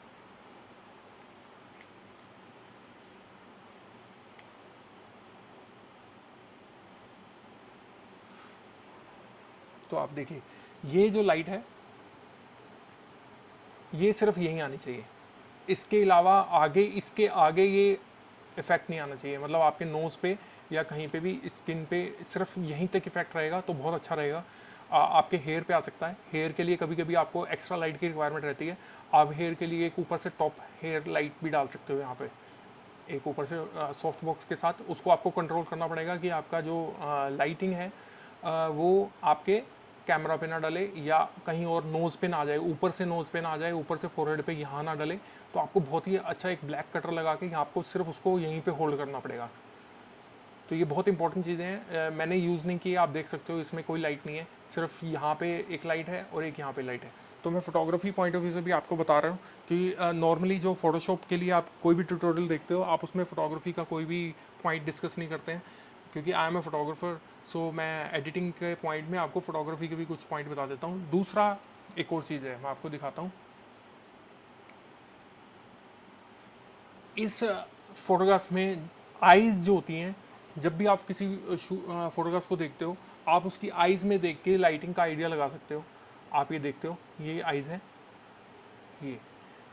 तो आप देखिए ये जो लाइट है ये सिर्फ यहीं आनी चाहिए, इसके अलावा इसके आगे ये इफेक्ट नहीं आना चाहिए। मतलब आपके नोज़ पे या कहीं पे भी स्किन पे सिर्फ यहीं तक इफेक्ट रहेगा तो बहुत अच्छा रहेगा। आपके हेयर पे आ सकता है। हेयर के लिए कभी कभी आपको एक्स्ट्रा लाइट की रिक्वायरमेंट रहती है। आप हेयर के लिए एक ऊपर से टॉप हेयर लाइट भी डाल सकते हो यहाँ पे, एक ऊपर से सॉफ्ट बॉक्स के साथ। उसको आपको कंट्रोल करना पड़ेगा कि आपका जो लाइटिंग है वो आपके कैमरा पे ना डले या कहीं और नोज़ पे ना आ जाए, ऊपर से नोज़ पे ना आ जाए, ऊपर से फोरहेड पे यहाँ ना डले। तो आपको बहुत ही अच्छा एक ब्लैक कटर लगा के आपको सिर्फ उसको यहीं पे होल्ड करना पड़ेगा। तो ये बहुत इंपॉर्टेंट चीज़ें हैं। मैंने यूज़ नहीं की, आप देख सकते हो इसमें कोई लाइट नहीं है, सिर्फ यहाँ पे एक लाइट है और एक यहाँ पे लाइट है। तो मैं फोटोग्राफी पॉइंट ऑफ व्यू से भी आपको बता रहा हूँ कि नॉर्मली जो फोटोशॉप के लिए आप कोई भी ट्यूटोरियल देखते हो आप उसमें फोटोग्राफी का कोई भी पॉइंट डिस्कस नहीं करते हैं, क्योंकि आई एम ए फोटोग्राफर। सो मैं एडिटिंग के पॉइंट में आपको फोटोग्राफी के भी कुछ पॉइंट बता देता हूँ। दूसरा एक और चीज़ है, मैं आपको दिखाता हूँ। इस फोटोग्राफ में आइज़ जो होती हैं, जब भी आप किसी फोटोग्राफ को देखते हो आप उसकी आइज़ में देख के लाइटिंग का आइडिया लगा सकते हो। आप ये देखते हो ये आइज़ है, ये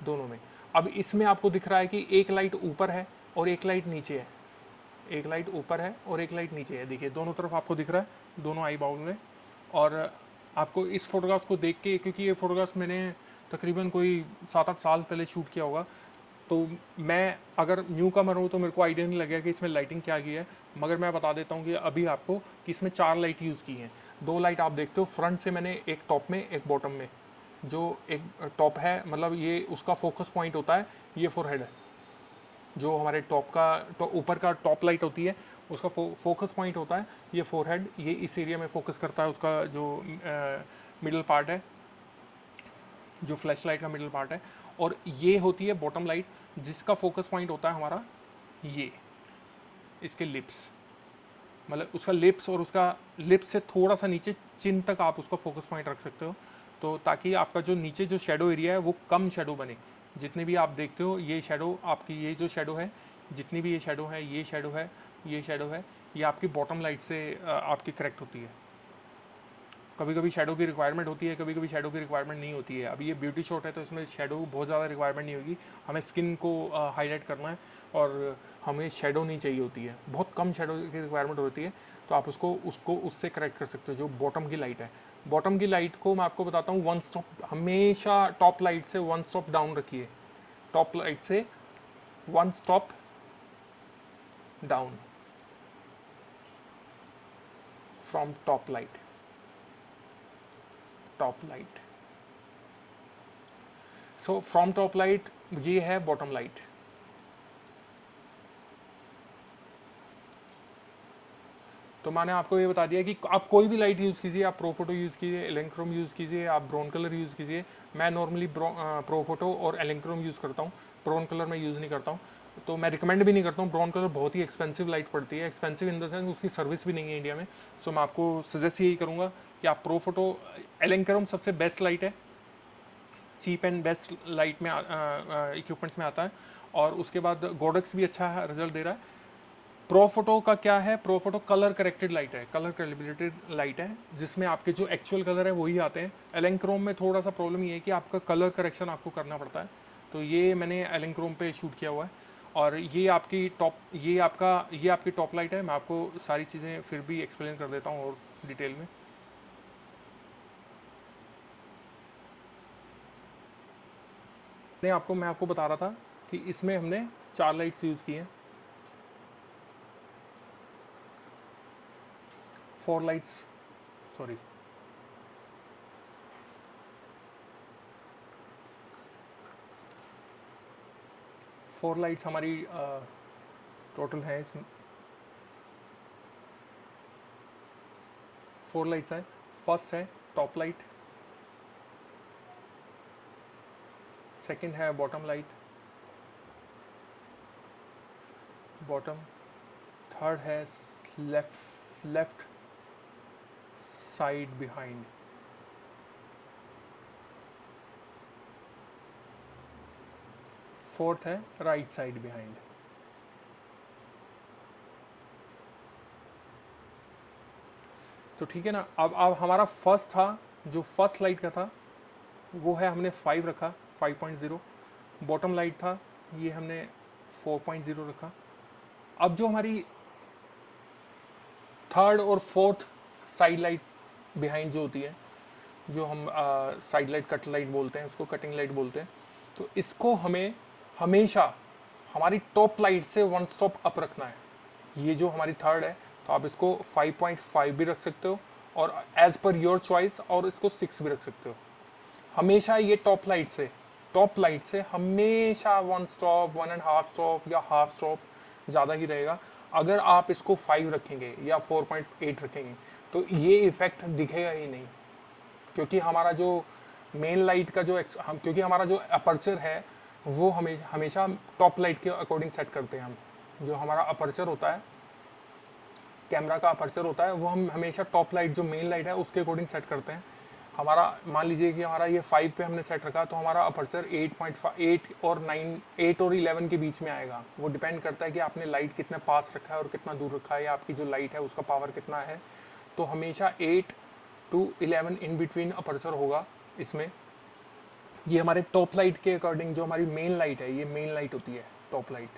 दोनों में। अब इसमें आपको दिख रहा है कि एक लाइट ऊपर है और एक लाइट नीचे है, एक लाइट ऊपर है और एक लाइट नीचे है। देखिए दोनों तरफ आपको दिख रहा है, दोनों आई बाउल में। और आपको इस फोटोग्राफ को देख के, क्योंकि ये फोटोग्राफ मैंने तकरीबन कोई 7-8 साल पहले शूट किया होगा, तो मैं अगर न्यू कमर हूँ तो मेरे को आइडिया नहीं लगेगा कि इसमें लाइटिंग क्या की है। मगर मैं बता देता हूँ कि अभी आपको कि इसमें 4 लाइट यूज़ की हैं। 2 लाइट आप देखते हो फ्रंट से, मैंने एक टॉप में एक बॉटम में। जो एक टॉप है मतलब ये उसका फोकस पॉइंट होता है, ये फोरहेड है। जो हमारे टॉप का ऊपर का टॉप लाइट होती है उसका फोकस पॉइंट होता है ये फोरहेड। ये इस एरिया में फोकस करता है, उसका जो मिडल पार्ट है, जो फ्लैश लाइट का मिडल पार्ट है। और ये होती है बॉटम लाइट जिसका फोकस पॉइंट होता है हमारा ये इसके लिप्स, मतलब उसका लिप्स और उसका लिप्स से थोड़ा सा नीचे चिन तक आप उसका फोकस पॉइंट रख सकते हो। तो ताकि आपका जो नीचे जो शेडो एरिया है वो कम शेडो बने। जितने भी आप देखते हो ये शेडो, आपकी ये जो शेडो है, जितनी भी ये शेडो है, ये शेडो है, ये शेडो है, ये आपकी बॉटम लाइट से आपकी करेक्ट होती है। कभी कभी शेडो की रिक्वायरमेंट होती है, कभी कभी शेडो की रिक्वायरमेंट नहीं होती है। अभी ये ब्यूटी शॉट है तो इसमें शेडो बहुत ज़्यादा रिक्वायरमेंट नहीं होगी। हमें स्किन को हाईलाइट करना है और हमें शेडो नहीं चाहिए होती है, बहुत कम शेडो की रिक्वायरमेंट होती है। तो आप उसको उससे करेक्ट कर सकते हो। जो बॉटम की लाइट है, बॉटम की लाइट को मैं आपको बताता हूँ, वन स्टॉप हमेशा टॉप लाइट से वन स्टॉप डाउन रखिए। टॉप लाइट से one stop down from top light, top light. So from top light ये है बॉटम लाइट। तो मैंने आपको ये बता दिया कि आप कोई भी लाइट यूज़ कीजिए, आप प्रो फोटो यूज़ कीजिए, एलेंक्रोम यूज़ कीजिए, आप ब्राउन कलर यूज़ कीजिए। मैं नॉर्मली प्रो फोटो और एलेंक्रोम यूज़ करता हूँ, ब्राउन कलर में यूज़ नहीं करता हूँ। तो मैं रिकमेंड भी नहीं करता हूँ। ब्राउन कलर बहुत ही एक्सपेंसिव लाइट पड़ती है, एक्सपेंसिव इन द सेंस उसकी सर्विस भी नहीं है इंडिया में। सो मैं आपको सजेस्ट यही करूँगा कि आप प्रो फोटो, एलेंक्रोम सबसे बेस्ट लाइट है, चीप एंड बेस्ट लाइट में इक्विपमेंट्स में आता है। और उसके बाद गोडक्स भी अच्छा रिजल्ट दे रहा है। प्रो फोटो का क्या है, pro photo colour corrected light है, कलर कैलिब्रेटेड लाइट है, जिसमें आपके जो एक्चुअल कलर है वही आते हैं। एलेंक्रोम में थोड़ा सा प्रॉब्लम ये है कि आपका कलर करेक्शन आपको करना पड़ता है। तो ये मैंने एलेंक्रोम पे शूट किया हुआ है। और ये आपकी टॉप, ये आपकी टॉप लाइट है। मैं आपको सारी चीज़ें फिर भी एक्सप्लेन कर देता हूँ और डिटेल में। मैं आपको बता रहा था कि इसमें हमने 4 लाइट्स यूज़ की हैं, 4 लाइट्स, सॉरी 4 लाइट्स हमारी टोटल है इसमें। 4 लाइट्स हैं। फर्स्ट है टॉप लाइट, सेकंड है बॉटम लाइट, बॉटम, थर्ड है लेफ्ट साइड बिहाइंड, फोर्थ है राइट साइड बिहाइंड। तो ठीक है ना। अब हमारा फर्स्ट था, जो फर्स्ट लाइट का था वो है हमने 5 रखा, 5.0। बॉटम लाइट था, ये हमने 4.0 रखा। अब जो हमारी थर्ड और फोर्थ साइड लाइट बिहाइंड जो होती है, जो हम साइड लाइट, कट लाइट बोलते हैं उसको, कटिंग लाइट बोलते हैं, तो इसको हमें हमेशा हमारी टॉप लाइट से 1 स्टॉप अप रखना है। ये जो हमारी थर्ड है, तो आप इसको 5.5 भी रख सकते हो और एज पर योर चॉइस, और इसको 6 भी रख सकते हो। हमेशा ये टॉप लाइट से हमेशा 1 स्टॉप, 1.5 स्टॉप या हाफ स्टॉप ज़्यादा ही रहेगा। अगर आप इसको 5 रखेंगे या 4.8 रखेंगे तो ये इफेक्ट दिखेगा ही नहीं, क्योंकि हमारा जो मेन लाइट का जो क्योंकि हमारा जो अपर्चर है वो हमेशा टॉप लाइट के अकॉर्डिंग सेट करते हैं हम। जो हमारा अपर्चर होता है, कैमरा का अपर्चर होता है, वो हम हमेशा टॉप लाइट जो मेन लाइट है उसके अकॉर्डिंग सेट करते हैं। हमारा मान लीजिए कि हमारा ये 5 पे हमने सेट रखा, तो हमारा अपर्चर 8 और 9, 8 और 11 के बीच में आएगा। वो डिपेंड करता है कि आपने लाइट कितने पास रखा है और कितना दूर रखा है, या आपकी जो लाइट है उसका पावर कितना है। तो हमेशा 8 to 11 इन बिटवीन अपर्चर होगा इसमें। ये हमारे टॉप लाइट के अकॉर्डिंग, जो हमारी मेन लाइट है, ये मेन लाइट होती है टॉप लाइट,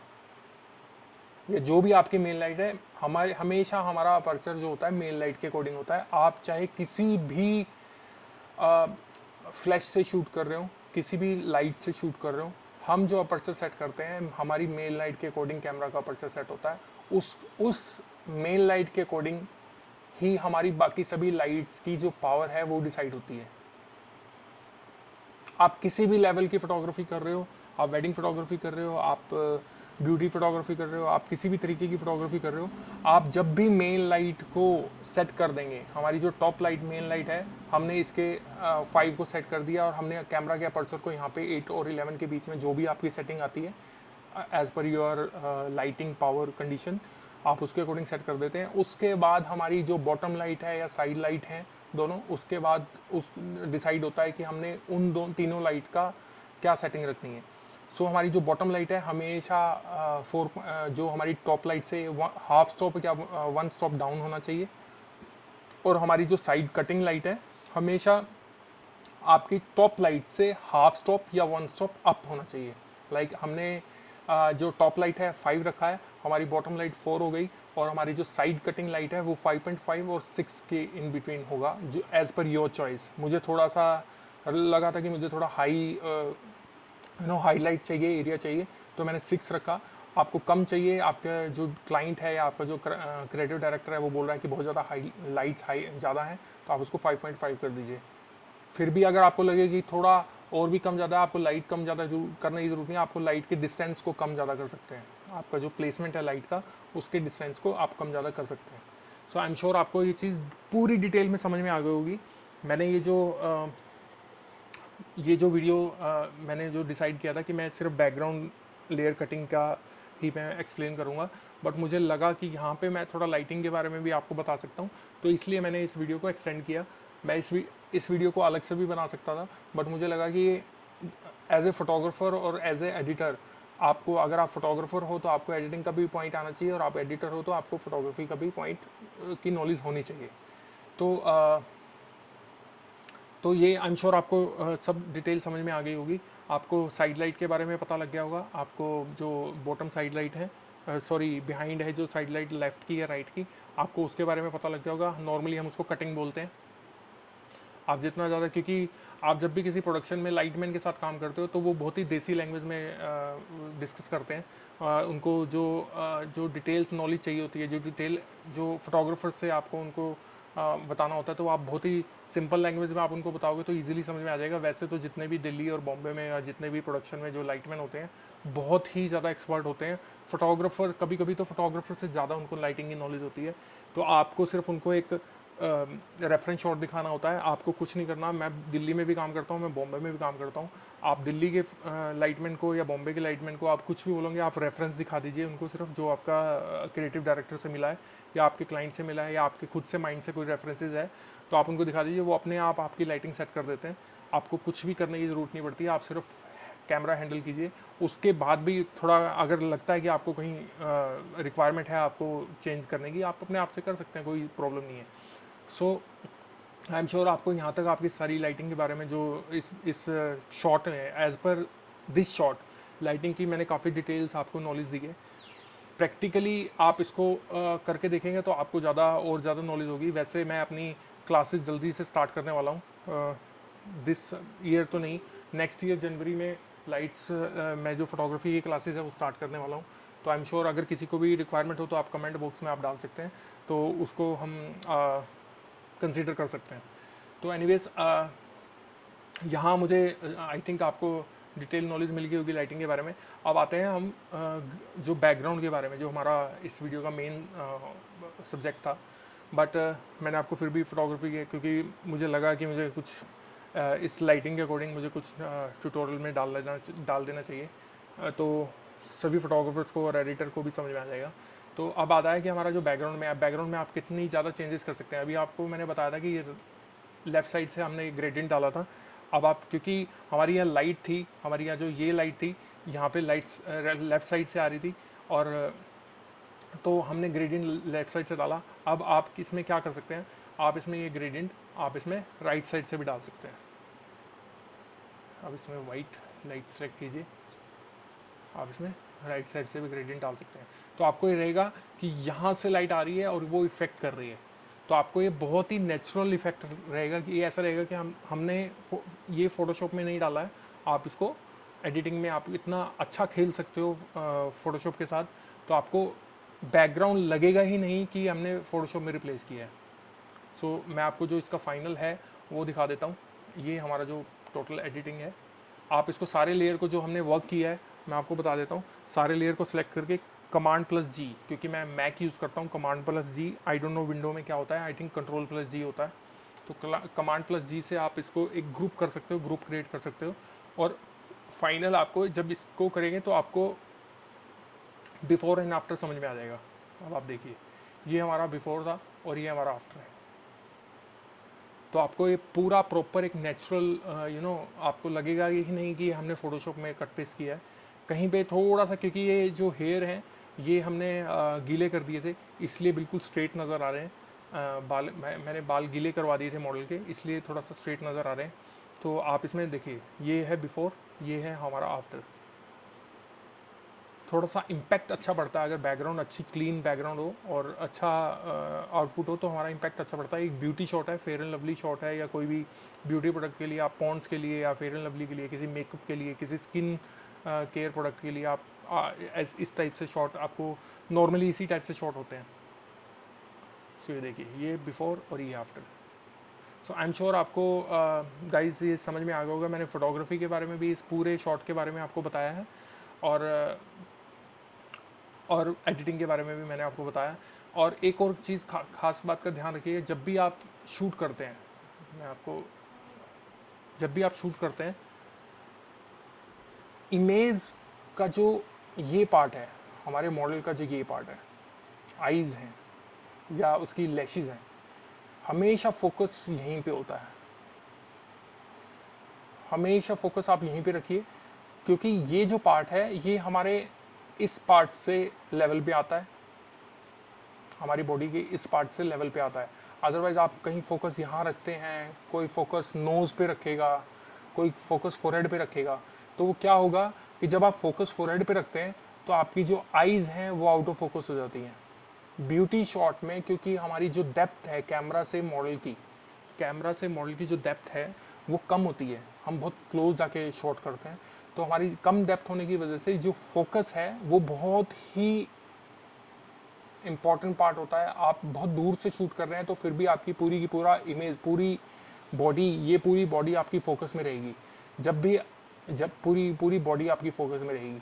या जो भी आपकी मेन लाइट है, हमारे हमेशा हमारा अपर्चर जो होता है मेन लाइट के अकॉर्डिंग होता है। आप चाहे किसी भी फ्लैश से शूट कर रहे हो, किसी भी लाइट से शूट कर रहे हो, हम जो अपर्चर सेट करते हैं हमारी मेन लाइट के अकॉर्डिंग कैमरा का अपर्चर सेट होता है। उस मेन लाइट के अकॉर्डिंग ही हमारी बाकी सभी लाइट्स की जो पावर है वो डिसाइड होती है। आप किसी भी लेवल की फोटोग्राफी कर रहे हो, आप वेडिंग फोटोग्राफी कर रहे हो, आप ब्यूटी फोटोग्राफी कर रहे हो, आप किसी भी तरीके की फोटोग्राफी कर रहे हो, आप जब भी मेन लाइट को सेट कर देंगे, हमारी जो टॉप लाइट मेन लाइट है, हमने इसके 5 को सेट कर दिया और हमने कैमरा के अपर्चर को यहाँ पे 8 और 11 के बीच में जो भी आपकी सेटिंग आती है as per your lighting power condition, आप उसके अकॉर्डिंग सेट कर देते हैं। उसके बाद हमारी जो बॉटम लाइट है या साइड लाइट है दोनों, उसके बाद उस डिसाइड होता है कि हमने उन तीनों लाइट का क्या सेटिंग रखनी है। सो हमारी जो बॉटम लाइट है हमेशा जो हमारी टॉप लाइट से हाफ स्टॉप या 1 स्टॉप डाउन होना चाहिए, और हमारी जो साइड कटिंग लाइट है हमेशा आपकी टॉप लाइट से हाफ स्टॉप या 1 स्टॉप अप होना चाहिए। लाइक हमने जो टॉप लाइट है 5 रखा है, हमारी बॉटम लाइट 4 हो गई, और हमारी जो साइड कटिंग लाइट है वो 5.5 और 6 के इन बिटवीन होगा, जो एज पर योर चॉइस। मुझे थोड़ा सा लगा था कि मुझे थोड़ा हाई लाइट चाहिए, एरिया चाहिए, तो मैंने 6 रखा। आपको कम चाहिए, आपका जो क्लाइंट है या आपका जो क्रिएटिव डायरेक्टर है वो बोल रहा है कि बहुत ज़्यादा लाइट्स ज़्यादा हैं, तो आप उसको 5.5 कर दीजिए। फिर भी अगर आपको लगे कि थोड़ा और भी कम ज़्यादा, आपको लाइट कम ज़्यादा करने की ज़रूरत नहीं है, आपको लाइट के डिस्टेंस को कम ज़्यादा कर सकते हैं। आपका जो प्लेसमेंट है लाइट का, उसके डिस्टेंस को आप कम ज़्यादा कर सकते हैं। सो आई एम श्योर आपको ये चीज़ पूरी डिटेल में समझ में आ गई होगी। मैंने ये जो वीडियो मैंने जो डिसाइड किया था कि मैं सिर्फ बैकग्राउंड लेयर कटिंग का ही मैं एक्सप्लेन करूँगा, बट मुझे लगा कि यहाँ पे मैं थोड़ा लाइटिंग के बारे में भी आपको बता सकता हूँ, तो इसलिए मैंने इस वीडियो को एक्सटेंड किया। मैं इस वीडियो को अलग से भी बना सकता था, बट मुझे लगा कि एज ए फोटोग्राफर और एज ए एडिटर, आपको अगर आप फोटोग्राफर हो तो आपको एडिटिंग का भी पॉइंट आना चाहिए, और आप एडिटर हो तो आपको फोटोग्राफी का भी पॉइंट की नॉलेज होनी चाहिए। तो ये आई एम श्योर आपको सब डिटेल समझ में आ गई होगी। आपको साइड लाइट के बारे में पता लग गया होगा, आपको जो बॉटम साइड लाइट है, सॉरी बिहाइंड है जो साइड लाइट, लेफ्ट की या राइट की, आपको उसके बारे में पता लग गया होगा। नॉर्मली हम उसको कटिंग बोलते हैं। आप जितना ज़्यादा, क्योंकि आप जब भी किसी प्रोडक्शन में लाइटमैन के साथ काम करते हो तो वो बहुत ही देसी लैंग्वेज में डिस्कस करते हैं। उनको जो डिटेल्स नॉलेज चाहिए होती है, जो फोटोग्राफर से आपको उनको बताना होता है, तो आप बहुत ही सिंपल लैंग्वेज में आप उनको बताओगे तो इजीली समझ में आ जाएगा। वैसे तो जितने भी दिल्ली और बॉम्बे में या जितने भी प्रोडक्शन में जो लाइटमैन होते हैं बहुत ही ज़्यादा एक्सपर्ट होते हैं। फोटोग्राफर कभी कभी तो फोटोग्राफर से ज़्यादा उनको लाइटिंग की नॉलेज होती है। तो आपको सिर्फ उनको एक रेफरेंस शॉट दिखाना होता है, आपको कुछ नहीं करना। मैं दिल्ली में भी काम करता हूँ, मैं बॉम्बे में भी काम करता हूँ। आप दिल्ली के लाइटमैन को या बॉम्बे के लाइटमैन को आप कुछ भी बोलोगे, आप रेफरेंस दिखा दीजिए उनको, सिर्फ जो आपका क्रिएटिव डायरेक्टर से मिला है या आपके क्लाइंट से मिला है या आपके खुद से माइंड से कोई रेफरेंसेज है, तो आप उनको दिखा दीजिए, वो अपने आप आपकी लाइटिंग सेट कर देते हैं। आपको कुछ भी करने की ज़रूरत नहीं पड़ती है, आप सिर्फ कैमरा हैंडल कीजिए। उसके बाद भी थोड़ा अगर लगता है कि आपको कहीं रिक्वायरमेंट है आपको चेंज करने की, आप अपने आप से कर सकते हैं, कोई प्रॉब्लम नहीं है। सो आई एम श्योर आपको यहाँ तक आपकी सारी लाइटिंग के बारे में जो इस शॉट में as per this shot lighting की मैंने काफ़ी डिटेल्स आपको नॉलेज दी है। प्रैक्टिकली आप इसको करके देखेंगे तो आपको ज़्यादा और ज़्यादा नॉलेज होगी। वैसे मैं अपनी क्लासेस जल्दी से स्टार्ट करने वाला हूँ, दिस ईयर तो नहीं, नेक्स्ट ईयर जनवरी में लाइट्स मैं जो फोटोग्राफी की क्लासेस है वो स्टार्ट करने वाला हूँ। तो आई एम श्योर अगर किसी को भी रिक्वायरमेंट हो तो आप कमेंट बॉक्स में आप डाल सकते हैं, तो उसको हम कंसीडर कर सकते हैं। तो एनीवेज यहाँ मुझे आई थिंक आपको डिटेल नॉलेज मिल गई होगी लाइटिंग के बारे में। अब आते हैं हम जो बैकग्राउंड के बारे में, जो हमारा इस वीडियो का मेन सब्जेक्ट था। बट मैंने आपको फिर भी फोटोग्राफी के, क्योंकि मुझे लगा कि मुझे कुछ इस लाइटिंग के अकॉर्डिंग मुझे कुछ ट्यूटोरियल में डाल देना चाहिए, तो सभी फोटोग्राफर्स को और एडिटर को भी समझ में आ जाएगा। तो अब आता है कि हमारा जो बैकग्राउंड में आप कितनी ज़्यादा चेंजेस कर सकते हैं। अभी आपको मैंने बताया था कि ये लेफ़्ट साइड से हमने ग्रेडियंट डाला था। अब आप, क्योंकि हमारी यहाँ लाइट थी, हमारी यहाँ जो ये लाइट थी, यहाँ पे लाइट्स लेफ़्ट साइड से आ रही थी, और तो हमने ग्रेडियंट लेफ़्ट साइड से डाला। अब आप इसमें क्या कर सकते हैं, आप इसमें ये ग्रेडियंट आप इसमें राइट साइड से भी डाल सकते हैं। अब इसमें वाइट लाइट सेलेक्ट कीजिए, आप इसमें राइट साइड से भी ग्रेडियंट डाल सकते हैं। तो आपको ये रहेगा कि यहाँ से लाइट आ रही है और वो इफेक्ट कर रही है, तो आपको ये बहुत ही नेचुरल इफेक्ट रहेगा कि ये ऐसा रहेगा कि हमने ये फ़ोटोशॉप में नहीं डाला है। आप इसको एडिटिंग में आप इतना अच्छा खेल सकते हो फ़ोटोशॉप के साथ, तो आपको बैकग्राउंड लगेगा ही नहीं कि हमने फ़ोटोशॉप में रिप्लेस किया है। सो मैं आपको जो इसका फाइनल है वो दिखा देता हूँ। ये हमारा जो टोटल एडिटिंग है, आप इसको सारे लेयर को जो हमने वर्क किया है मैं आपको बता देता हूँ। सारे लेयर को सिलेक्ट करके Command+G, क्योंकि मैं मैक यूज़ करता हूँ, Command+G, I don't know window में क्या होता है, आई थिंक Control+G होता है। तो Command+G से आप इसको एक ग्रुप कर सकते हो, ग्रुप क्रिएट कर सकते हो, और फाइनल आपको जब इसको करेंगे तो आपको बिफोर एंड आफ्टर समझ में आ जाएगा। अब आप देखिए, ये हमारा बिफोर था और ये हमारा आफ्टर है। तो आपको ये पूरा प्रॉपर एक नेचुरल आपको लगेगा ही नहीं कि हमने फ़ोटोशॉप में कट पेस्ट किया है। कहीं पे थोड़ा सा, क्योंकि ये जो हेयर हैं ये हमने गीले कर दिए थे, इसलिए बिल्कुल स्ट्रेट नज़र आ रहे हैं। मैंने बाल गीले करवा दिए थे मॉडल के, इसलिए थोड़ा सा स्ट्रेट नज़र आ रहे हैं। तो आप इसमें देखिए, ये है बिफोर, ये है हमारा आफ्टर। थोड़ा सा इम्पैक्ट अच्छा पड़ता है अगर बैकग्राउंड अच्छी क्लीन बैकग्राउंड हो और अच्छा आउटपुट हो, तो हमारा इम्पैक्ट अच्छा पड़ता है। एक ब्यूटी शॉट है, फेयर एंड लवली शॉट है, या कोई भी ब्यूटी प्रोडक्ट के लिए, आप पॉन्ड्स के लिए या फेयर एंड लवली के लिए, किसी मेकअप के लिए, किसी स्किन केयर प्रोडक्ट के लिए आप इस टाइप से शॉट, आपको नॉर्मली इसी टाइप से शॉट होते हैं। सो ये देखिए, ये बिफोर और ये after. So I am sure आपको गाइस ये समझ में आ गया होगा। मैंने फोटोग्राफी के बारे में भी, इस पूरे शॉट के बारे में आपको बताया है, और एडिटिंग के बारे में भी मैंने आपको बताया। और एक और चीज़ खास बात का ध्यान रखिए, जब भी आप शूट करते हैं, मैं आपको, जब भी आप शूट करते हैं, इमेज का जो ये पार्ट है, हमारे मॉडल का जो ये पार्ट है, आईज़ हैं या उसकी लैशेज़ हैं, हमेशा फोकस यहीं पे होता है। हमेशा फोकस आप यहीं पे रखिए, क्योंकि ये जो पार्ट है ये हमारे इस पार्ट से लेवल पे आता है, हमारी बॉडी के इस पार्ट से लेवल पे आता है। अदरवाइज आप कहीं फोकस यहाँ रखते हैं, कोई फोकस नोज़ पे रखेगा, कोई फोकस फोरहेड पे रखेगा, तो वो क्या होगा कि जब आप फोकस फोरहेड पे रखते हैं तो आपकी जो आईज़ हैं वो आउट ऑफ फोकस हो जाती हैं। ब्यूटी शॉट में क्योंकि हमारी जो डेप्थ है कैमरा से मॉडल की जो डेप्थ है वो कम होती है, हम बहुत क्लोज आके शॉट करते हैं, तो हमारी कम डेप्थ होने की वजह से जो फोकस है वो बहुत ही इम्पॉर्टेंट पार्ट होता है। आप बहुत दूर से शूट कर रहे हैं तो फिर भी आपकी पूरी की पूरा इमेज, पूरी बॉडी आपकी फोकस में रहेगी। जब पूरी बॉडी आपकी फोकस में रहेगी,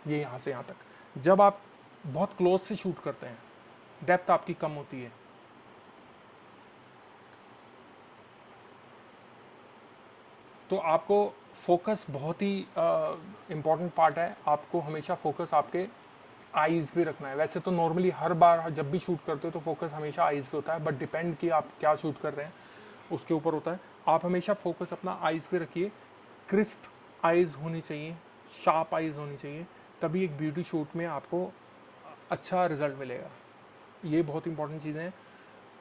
ये यहाँ से यहाँ तक। जब आप बहुत क्लोज से शूट करते हैं, डेप्थ आपकी कम होती है, तो आपको फोकस बहुत ही इम्पॉर्टेंट पार्ट है। आपको हमेशा फोकस आपके आईज़ पे रखना है। वैसे तो नॉर्मली हर बार जब भी शूट करते हो तो फोकस हमेशा आईज़ पे होता है, बट डिपेंड कि आप क्या शूट कर रहे हैं उसके ऊपर होता है। आप हमेशा फोकस अपना आईज़ पे रखिए, क्रिस्प आईज़ होनी चाहिए, शार्प आईज़ होनी चाहिए, तभी एक ब्यूटी शूट में आपको अच्छा रिजल्ट मिलेगा। ये बहुत इंपॉर्टेंट चीज़ें हैं।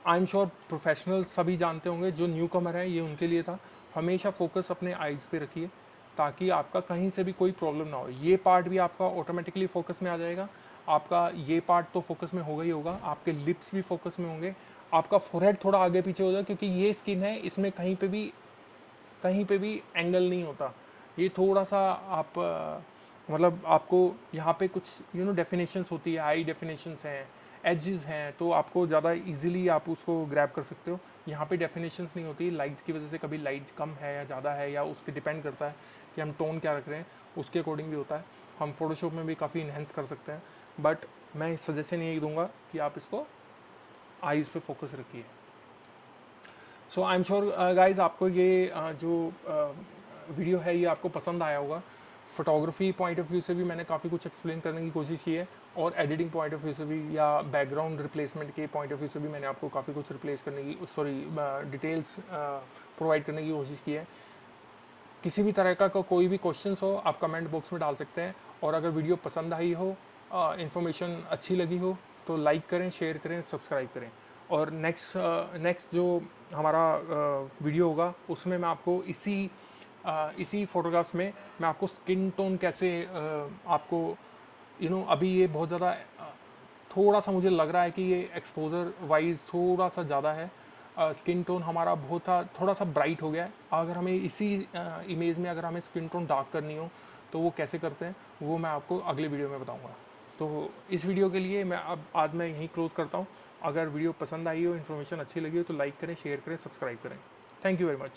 आई एम श्योर प्रोफेशनल सभी जानते होंगे, जो न्यू कमर है ये उनके लिए था। हमेशा फोकस अपने आईज़ पे रखिए ताकि आपका कहीं से भी कोई प्रॉब्लम ना हो। ये पार्ट भी आपका ऑटोमेटिकली फोकस में आ जाएगा, आपका ये पार्ट तो फोकस में होगा ही होगा, आपके लिप्स भी फोकस में होंगे, आपका फोरहेड थोड़ा आगे पीछे हो जाए क्योंकि ये स्किन है, इसमें कहीं पे भी एंगल नहीं होता। ये थोड़ा सा आप मतलब आपको यहाँ पे कुछ डेफिनेशंस होती है, हाई डेफिनेशंस हैं, एजेस हैं, तो आपको ज़्यादा इजीली आप उसको ग्रैब कर सकते हो। यहाँ पे डेफिनेशंस नहीं होती, लाइट की वजह से कभी लाइट कम है या ज़्यादा है, या उस पर डिपेंड करता है कि हम टोन क्या रख रहे हैं, उसके अकॉर्डिंग भी होता है। हम फोटोशॉप में भी काफ़ी इन्हेंस कर सकते हैं, बट मैं सजेशन यही दूंगा कि आप इसको आईज़ पे फोकस रखिए। सो आई एम श्योर गाइज आपको ये जो वीडियो है ये आपको पसंद आया होगा। फोटोग्राफी पॉइंट ऑफ व्यू से भी मैंने काफ़ी कुछ एक्सप्लेन करने की कोशिश की है, और एडिटिंग पॉइंट ऑफ व्यू से भी या बैकग्राउंड रिप्लेसमेंट के पॉइंट ऑफ व्यू से भी मैंने आपको काफ़ी कुछ डिटेल्स प्रोवाइड करने की कोशिश की है। किसी भी तरह का कोई भी क्वेश्चन हो आप कमेंट बॉक्स में डाल सकते हैं, और अगर वीडियो पसंद आई हो, इन्फॉर्मेशन अच्छी लगी हो, तो लाइक करें, शेयर करें, सब्सक्राइब करें। और नेक्स्ट जो हमारा वीडियो होगा उसमें मैं आपको इसी फोटोग्राफ्स में मैं आपको स्किन टोन कैसे आपको अभी ये बहुत ज़्यादा थोड़ा सा मुझे लग रहा है कि ये एक्सपोजर वाइज थोड़ा सा ज़्यादा है, स्किन टोन हमारा थोड़ा सा ब्राइट हो गया है। अगर हमें इसी इमेज में अगर हमें स्किन टोन डार्क करनी हो तो वो कैसे करते हैं वो मैं आपको अगले वीडियो में बताऊंगा। तो इस वीडियो के लिए आज मैं यहीं क्लोज़ करता हूँ। अगर वीडियो पसंद आई हो, इन्फॉर्मेशन अच्छी लगी हो, तो लाइक करें, शेयर करें, सब्सक्राइब करें। Thank you very much.